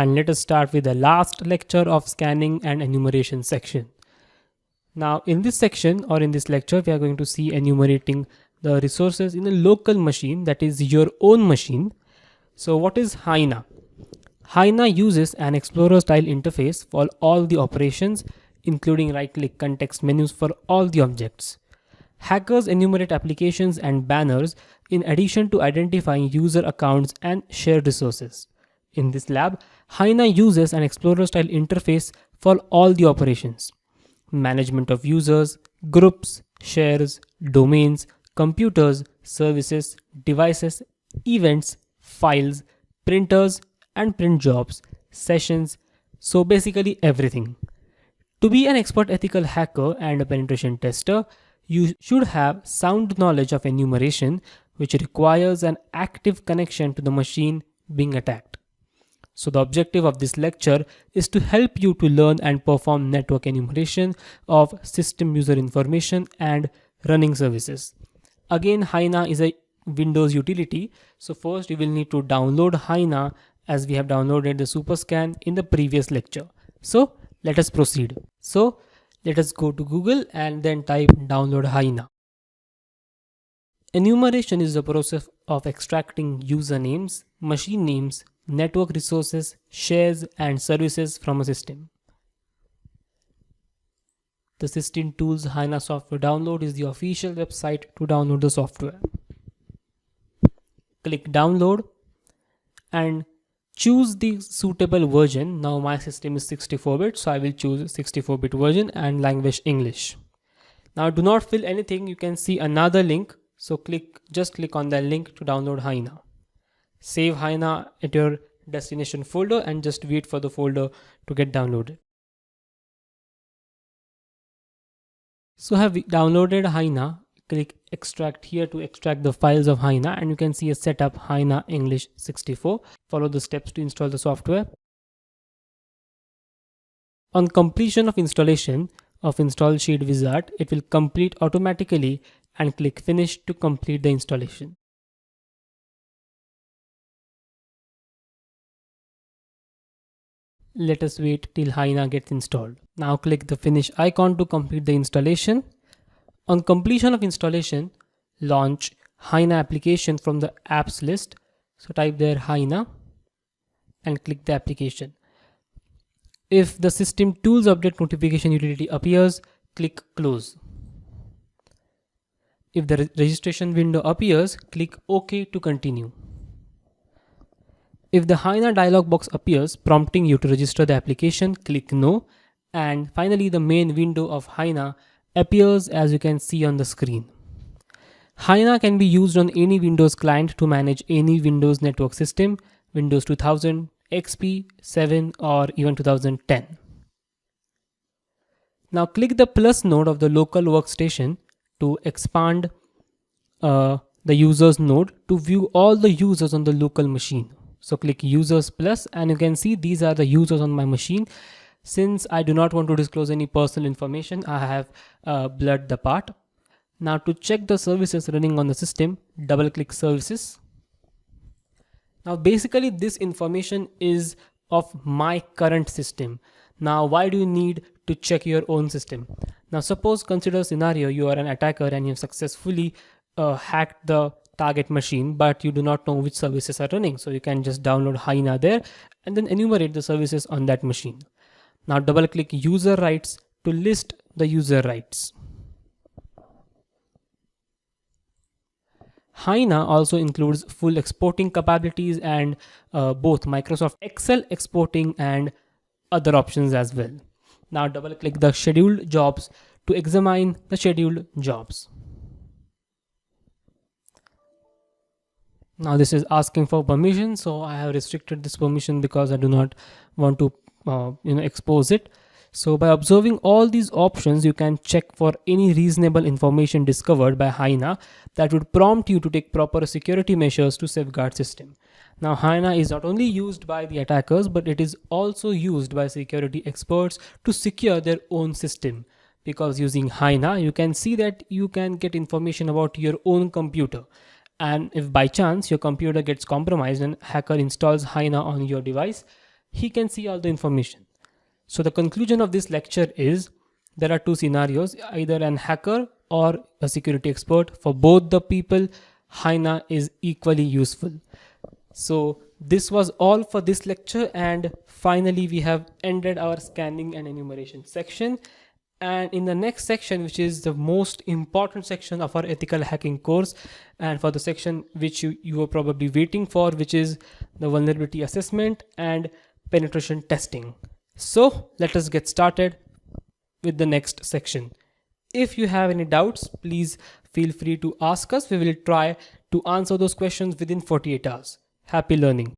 and let us start with the last lecture of scanning and enumeration section. Now in this section or in this lecture we are going to see enumerating the resources in a local machine, that is your own machine. So what is HYENA? HYENA uses an Explorer style interface for all the operations, including right-click context menus for all the objects. Hackers enumerate applications and banners in addition to identifying user accounts and shared resources. In this lab, HYENA uses an Explorer style interface for all the operations: management of users, groups, shares, domains, computers, services, devices, events, files, printers and print jobs, sessions, so basically everything. To be an expert ethical hacker and a penetration tester, you should have sound knowledge of enumeration, which requires an active connection to the machine being attacked. So the objective of this lecture is to help you to learn and perform network enumeration of system user information and running services. Again, HYENA is a Windows utility. So first you will need to download HYENA, as we have downloaded the Superscan in the previous lecture. So let us proceed. So let us go to Google and then type download HYENA. Enumeration is the process of extracting usernames, machine names, network resources, shares and services from a system. The System Tools HYENA software download is the official website to download the software. Click download and choose the suitable version. Now my system is 64-bit, so I will choose 64-bit version and language English. Now do not fill anything, you can see another link. So just click on that link to download HYENA. Save HYENA at your destination folder and just wait for the folder to get downloaded. So have we downloaded HYENA. Click extract here to extract the files of HYENA, and you can see a setup HYENA English 64. Follow the steps to install the software. On completion of installation of Install Sheet Wizard, it will complete automatically, and click finish to complete the installation. Let us wait till HYENA gets installed. Now click the finish icon to complete the installation. On completion of installation, launch HYENA application from the apps list. So type there HYENA and click the application. If the System Tools Update notification utility appears, click close. If the registration window appears, click OK to continue. If the HYENA dialog box appears prompting you to register the application, click no. And finally the main window of HYENA appears, as you can see on the screen. HYENA can be used on any Windows client to manage any Windows network system, Windows 2000, XP, 7 or even 2010. Now click the plus node of the local workstation to expand the users node to view all the users on the local machine. So click users plus, and you can see these are the users on my machine. Since I do not want to disclose any personal information, I have blurred the part. Now to check the services running on the system, double click services. Now basically this information is of my current system. Now why do you need to check your own system? Now suppose, consider a scenario, you are an attacker and you have successfully hacked the target machine, but you do not know which services are running. So you can just download HYENA there and then enumerate the services on that machine. Now double click user rights to list the user rights. HYENA also includes full exporting capabilities and both Microsoft Excel exporting and other options as well. Now double click the scheduled jobs to examine the scheduled jobs. Now this is asking for permission, so I have restricted this permission because I do not want to expose it. So by observing all these options, you can check for any reasonable information discovered by HYENA that would prompt you to take proper security measures to safeguard system. Now HYENA is not only used by the attackers, but it is also used by security experts to secure their own system. Because using HYENA, you can see that you can get information about your own computer. And if by chance your computer gets compromised and hacker installs HYENA on your device, he can see all the information. So the conclusion of this lecture is there are two scenarios, either an hacker or a security expert. For both the people, HYENA is equally useful. So this was all for this lecture, and finally we have ended our scanning and enumeration section. And in the next section, which is the most important section of our ethical hacking course, and for the section which you were probably waiting for, which is the vulnerability assessment and penetration testing. So let us get started with the next section. If you have any doubts, please feel free to ask us. We will try to answer those questions within 48 hours. Happy learning.